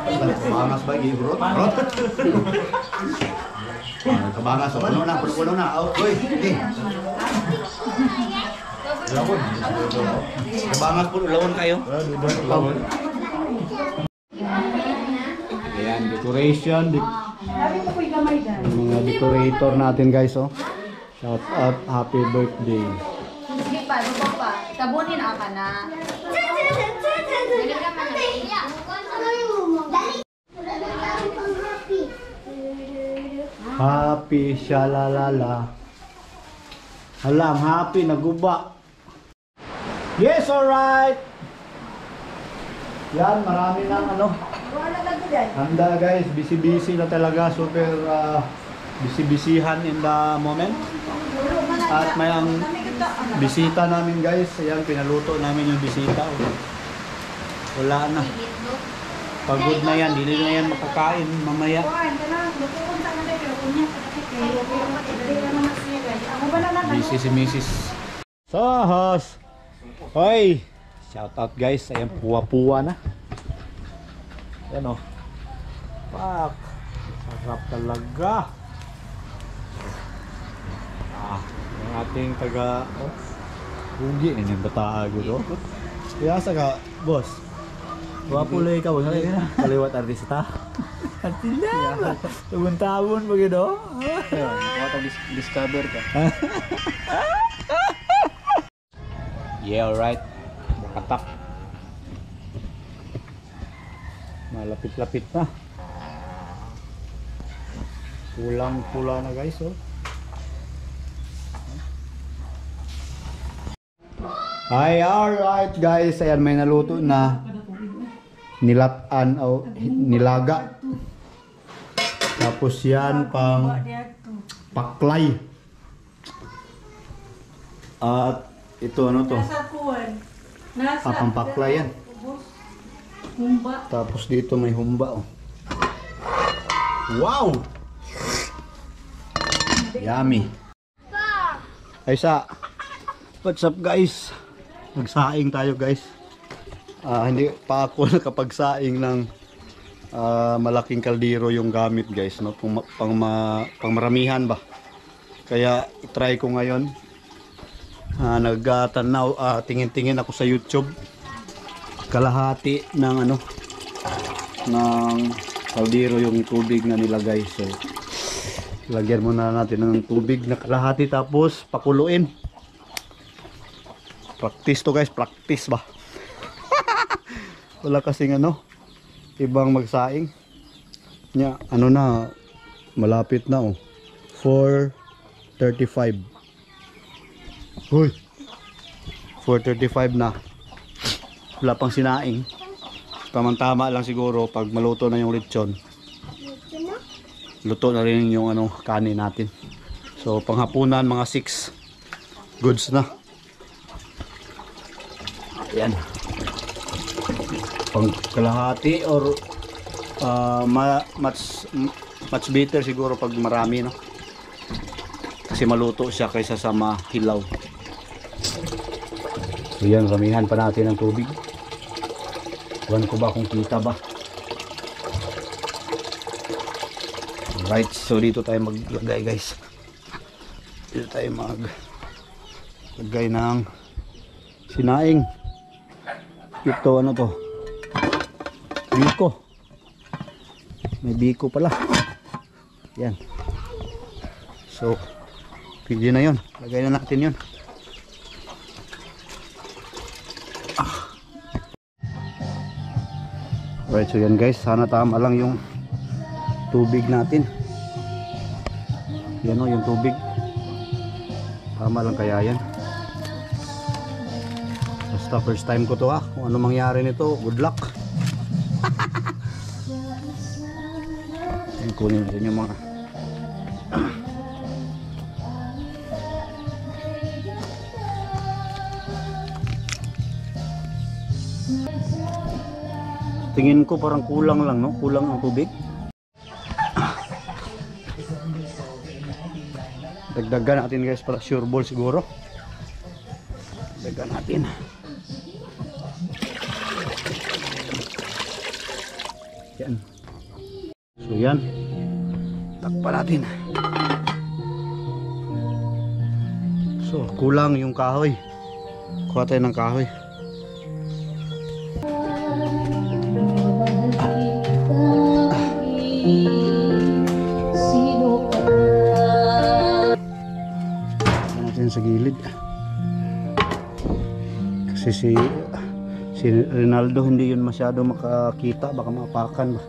Kabangas ba yung bro? Kabangas, puno na. Uy, hindi. Lawon. Kabangas po, lawon kayo. Lawon. Ayan, decoration. Mga decorator natin guys, oh. Shout out, happy birthday. Sige pa, lubog pa. Tabunin ka na. Happy shalalala. Alam, happy, naguba. Yes, alright. Yan, marami ng ano. Handa guys, busy na talaga. Super busy-busyhan in the moment. At may ang bisita namin guys. Ayan, pinaluto namin yung bisita. Wala na. Pagod na yan, hindi na yan makakain mamaya. Busy si Mrs. Sahas. Hoy! Shout out guys, ayan puwa-puwa na. Ayan o. Pak! Sarap talaga. Yung ating taga Hugi, ini bataag ito. Kaya sa ka, boss. Puwa-pulay ka, boss. Kaliwat artista. Artista! Tubon-tabon pa gito. Ayan, discover ka. Yeah, alright. Katak. Malapit-lapit na. Pulang-pula na guys, oh. Ay, alright guys. Ayan, may naluto na nilatan o nilaga. Tapos yan pang paklay. At ito ano to? Pang paklay yan. Humba. Tapos dito may humba, oh. Wow! Yummy. Ay sa, what's up guys? Nagsaing tayo guys. Hindi pa ako nakapagsaing ng malaking kaldero yung gamit guys, no? Pangmaramihan ba? Kaya try ko ngayon. Nagtanaw, tingin-tingin ako sa YouTube. Kalahati ng ano, ng kaldero yung tubig na nilagay. So lagyan muna natin ng tubig na kalahati tapos pakuluin. Practice to guys, practice ba? Wala kasing ano, ibang magsaing. Nya, ano na, malapit na oh. 4:35. Hoy. 4:35 na. Wala pang sinaing. Tamang-tama lang siguro pag maluto na yung lechon. Luto na rin yung ano, kanin natin. So panghapunan mga 6 goods na. Ayan. Pang kalahati or much better siguro pag marami, no? Kasi maluto siya kaysa sa mahilaw. So yan, ramihan pa natin ng tubig. Iwan ko ba kung kita ba? Right, so dito tayo maglagay guys. Dito tayo maglagay ng sinaing. Ito ano to? Biko. May biko pala. Yan. So pwede na yun. Lagay na natin yun. Right, so yan guys. Sana tama lang yung tubig natin. Yan o, yung tubig. Tama lang kaya yan. Basta first time ko to kung ano mangyari nito, good luck. Kunin natin yung mga tingin ko parang kulang lang, no? Kulang ang tubig. Dagdagan natin guys para sure ball siguro. Dagdagan natin. Yan. So yan. Takpan natin. So kulang yung kahoy. Kuha tayo ng kahoy. Natin sa gilid. Kasi si Ronaldo hindi yun masyado makakita, baka maapakan ba.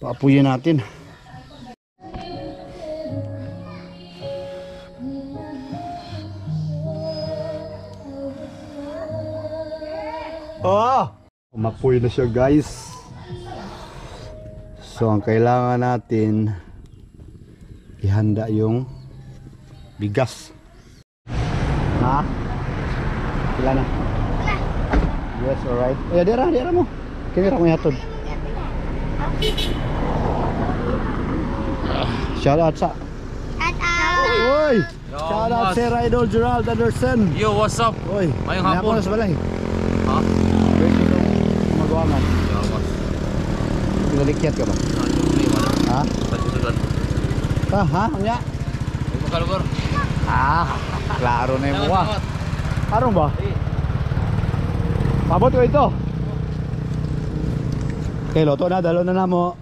Paapuyin natin. Umapoy na siya guys. So ang kailangan natin ihanda yung bigas. Ha? Ilan na? Yes, alright. Dira mo. Kinira mo yatod. Shout out sa. Oy! Shout out Sir Idol Gerald Anderson. Yo, what's up? Oy, Mayong may hapon. ako na sa balay. Ha? Magawangan. Yawas. Pinalikyat ka ba? Ha? Ha? Ang ya? Magkalugar. Klaro na yung buwa. Arong ba? Pabot ko ito. Okay, loto na. Dalo na mo.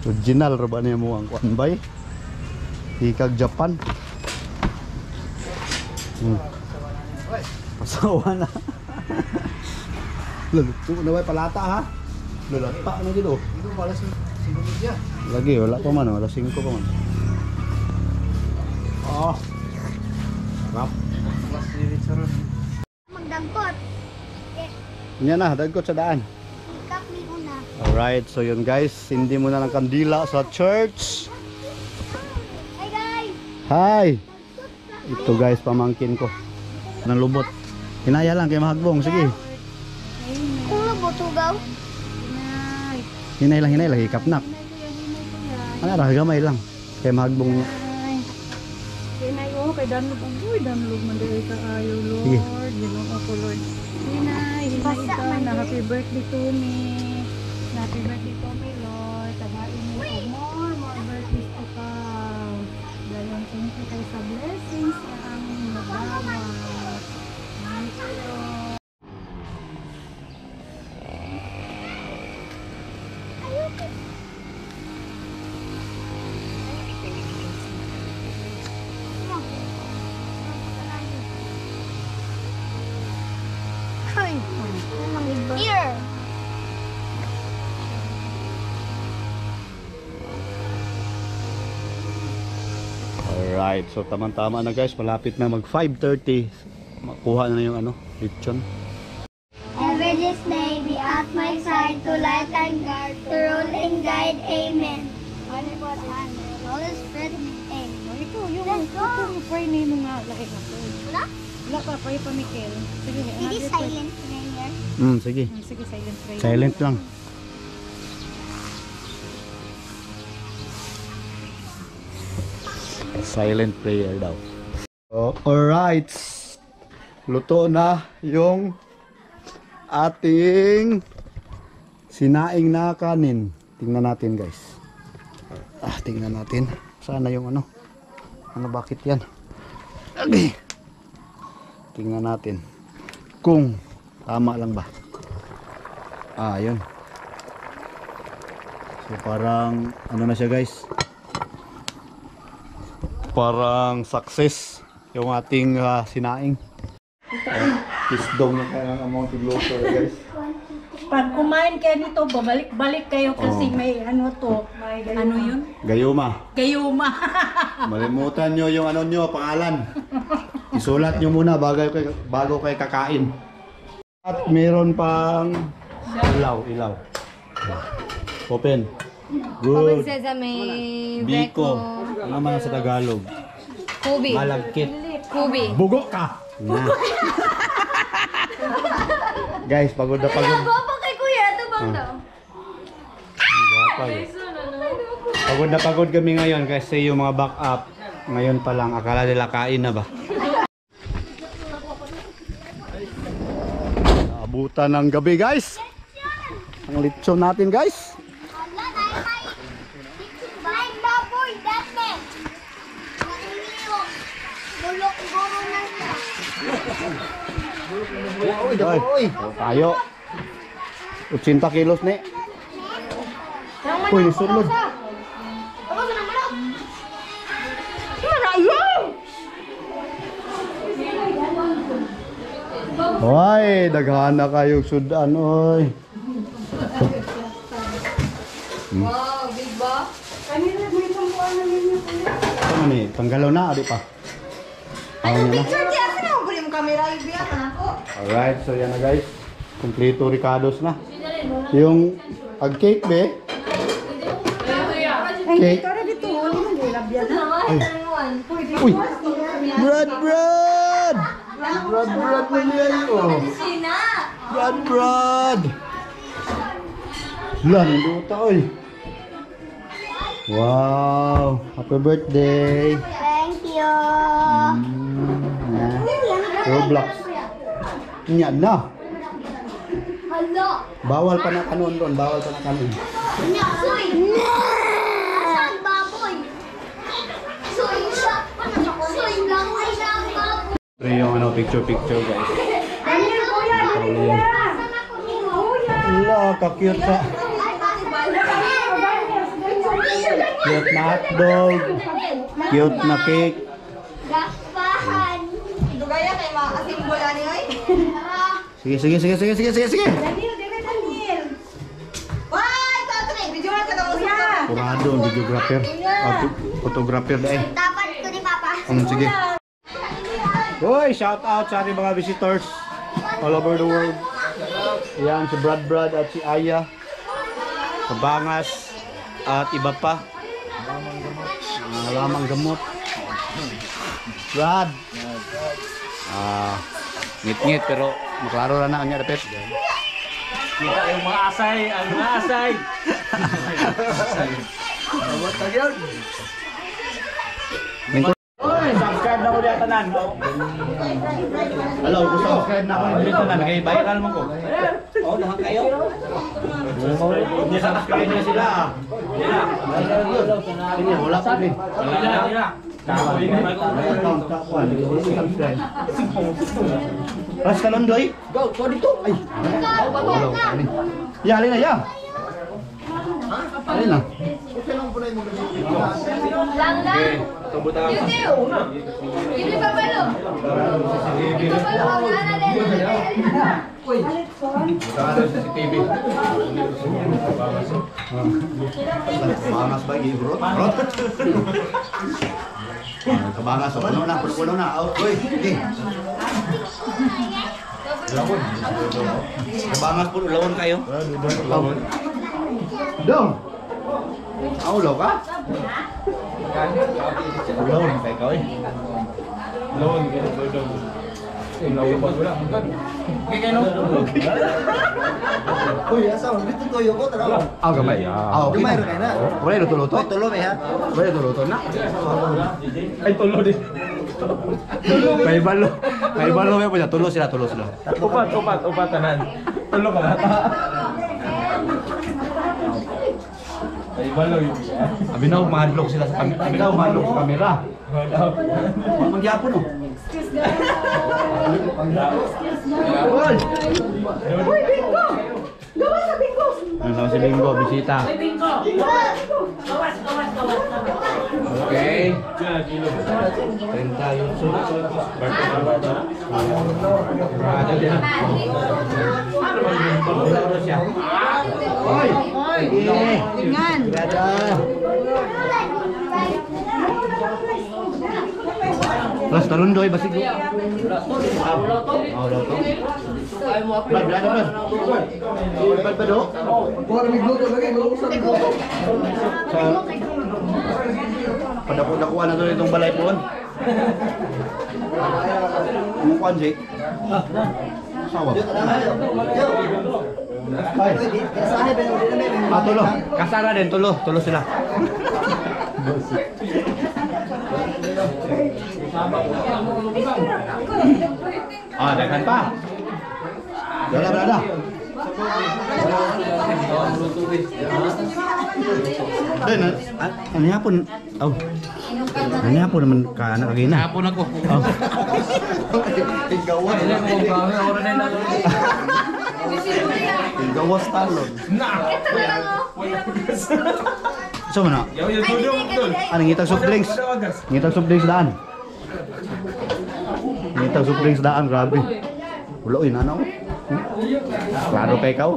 Original ro ba niya mo ang kuanbay? Hikag Japan. Pasawa na. Laluto na ba palata ha? Lalata na dito. Dito pala si media. Lagi wala pa man, wala 5 pa man. Rap. Magdagkot. Yan na, dagkot sa daan. Ikap ni una. Alright, so yun guys, hindi mo na ng kandila sa church. Hey guys! Hi! Ito guys, pamangkin ko. Nang lubot. Hinaya lang kay mahagbong, sige. Kung nabutugaw. Hinay lang, hikapnak. Ano ra, gamay lang. Kay mahagbong niya. Hinay oh, kay danlog. Uy, danlog man dahil ka kayo, Lord. Sige. Ginoo ko, Lord. Hinay ikaw na happy birthday to me. Happy birthday to me, Lord. Tagain mo ko more birthdays to come. Dayon, thank you kayo sa blessings na aming nagdawat. Thank you, Lord. Here! Alright, so tamang-tama na guys, malapit na mag 5:30. Makuha na yung lechon. Every this day be at my side to light and guard, to rule and guide, amen. Holy Spirit, amen. Ito, yung pray na yung mga lahi na po. Wala? Wala pa, pray pa, Mikel. Sige, Hindi another silent prayer. Sige. Sige, silent prayer. Silent lang. Silent prayer daw. Alright. Luto na yung ating sinaing na kanin. Tingnan natin guys. Tingnan natin. Sana yung bakit yan? Okay. Tingnan natin. Kung tama lang ba. Yun. So parang na siya guys. Parang success yung ating sinaing. Pisdong yung kailang amount of local guys. Pag kumain kayo nito, babalik-balik kayo kasi may yun? Gayuma. Gayuma. Malimutan nyo yung pangalan. Isulat nyo muna bago kayo kakain. At meron pang ilaw. Open. Good. Sesame, Biko. Ano man sa Tagalog? Kubi. Malagkit. Kubi. Bugo ka! Guys, pagod na pagod. Baba kay kuya, ito bang daw? Pagod na pagod kami ngayon kasi yung mga back up ngayon pa lang, akala nila kain na ba? Abutan ng gabi guys. Ang lechon natin guys. Bye, baboy, dati. Bulok guro na siya. Ay, tayo. 80 kilos ni. Uy, sulod. Hoy, daghan na kayo sudan oy. Wow, big ba? Ano ni? Panggalaw na adi pa. Ano na? Picture di asa na mo yung camera ibiyak na ako. Alright, so yan na guys. Kompleto ricados na. Yung ag cake be. Cake. Uy. Brad. Brad na niya oh. Sina. Brad. Lan duta oy. Wow, happy birthday. Thank you. Roblox. Nya na. Hello. Bawal pa na kanon doon, bawal pa na kanon. Soy. Asan baboy? Soy siya. Soy lang ay lang baboy. Pre yung ano, picture guys. Daniel, kuya, Ayan. Wala, ka-cute sa. Cute na hotdog. Cute na cake. Gaspahan. Dugaya kay maasim bola ni oy. Sige. Daniel. Why, tatri, video na ka daw sa. Kurado, videographer. Photographer dahil. Dapat ko ni Papa. Sige. Hoy, shout out sa ating mga visitors all over the world. Yan, si Brad at si Aya. Kabangas at iba pa. Lamang gamot. Brad. Ngit-ngit pero maklaro na niya dapat. Kita yung mga asay, ang mga asay. Abot na yun. Oy, subscribe na ko diya tanan. Hello, gusto subscribe na ako Dili tanan kay viral mo ko. Oh, lahat kayo. Di subscribe na sila. Wala pa din. Dila. Pas kalon doy. Go dito. Ay. Ya, alin na ya. Alin na. Lang. Ini pa palo. Ito palo ang ana din. Kabangas bagi bro. Kabangas puno na. Oy, sige. Lawon. Kabangas puno lawon kayo. Lawon. Dong. Law ka? Lawon kay ka eh. Lawon kay dong. Lawon pa wala. Kay no. Uy, asa mo dito toyo ko tara. Gamay. Okay. Gamay ra kay na. Wala luto-luto. Tulo ba ha? Wala luto-luto na. Ay tulo din. May balo may punya tulo sila. Upat tanan. Tulo ka na. Ay balo yun. Abinaw madlock sila sa kamera. Abinaw madlock sa kamera. Magyapon oh. Hoy! Uy, bingo! Gawa sa bingo! Ano si Bingo, bisita. Okay. 30 yung sunod. Ada dia. Hoy! Ingan! Ada. Plus talon doy basig. Loto. Brad. Brad do. Kuha mi gluto lagi, malusan ko. Sa padako-dakuan na to itong balay puon. Ano kuan Jake? Sawa. Ay. Sahe ben mo Tulo. Kasara din tulo sila. Daghan pa. Dala. Dahil ano hapon? Oh. Ano hapon naman ka anak kagina? Hapon ako. Oh. Gawas. Wala ko kung kami oras na lang. Gawas talon. Ito na lang oh. So mo na? Yaw yung dudong dun. Anong ngitag soft drinks? Ngitag soft drinks daan. Ngitag soft drinks daan, grabe. Wala yun, ano? Klaro kay ikaw?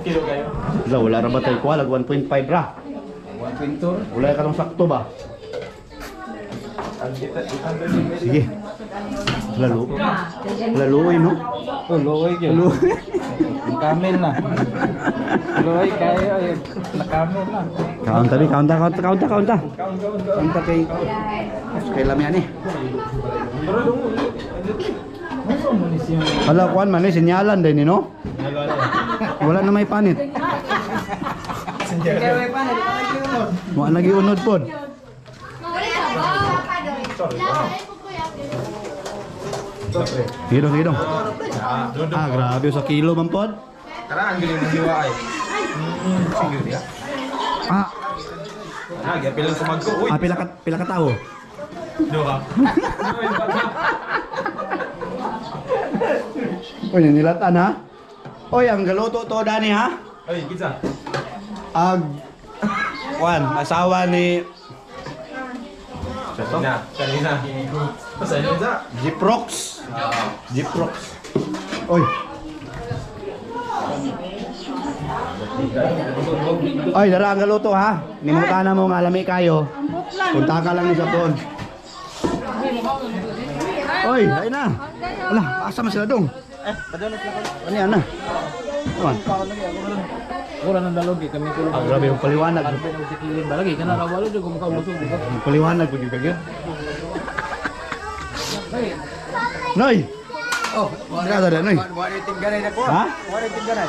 Kilo kayo. Wala ra ba tayo kuha? 1.5 ra. 1.2. Wala ka nang sakto ba? Sige. Laluoy, no? Oh, loy kayo. Ang kamel na. Loy kayo ay nakamel na. Kaunta kay... Kay Lamian eh. Hala, kuhan man eh, sinyalan din eh, no? Wala na may panit. Wala lagi unod po. Hidong. Ah, grabe sa kilo man po. Karaan galing ng hiwa ay. Sige dia. Ah, Pilang sumagko. Uy. pila ka tao. Duha. Uy, nilatan ha? Oy, ang galuto to dani ha? Ay, pizza. Asawa ni Kanina. Pasal pizza. Jiprox. Oy. Oy, dara ang galuto ha. Nimutan na mo nga lami kayo. Punta ka lang ni Japon. Oy, ay na. Ala, asa man sila dong? Ano yan na? Kuman. Wala nang dalogi kami ko. Ah, grabe yung paliwanag. Sikilin ba lagi kana ra walo jud kung makalusog dito. Yung paliwanag po yung kagyan. Noy! Oh, Ano ka Noy? wala ting ganay na ko. Ha? Wala ting ganay.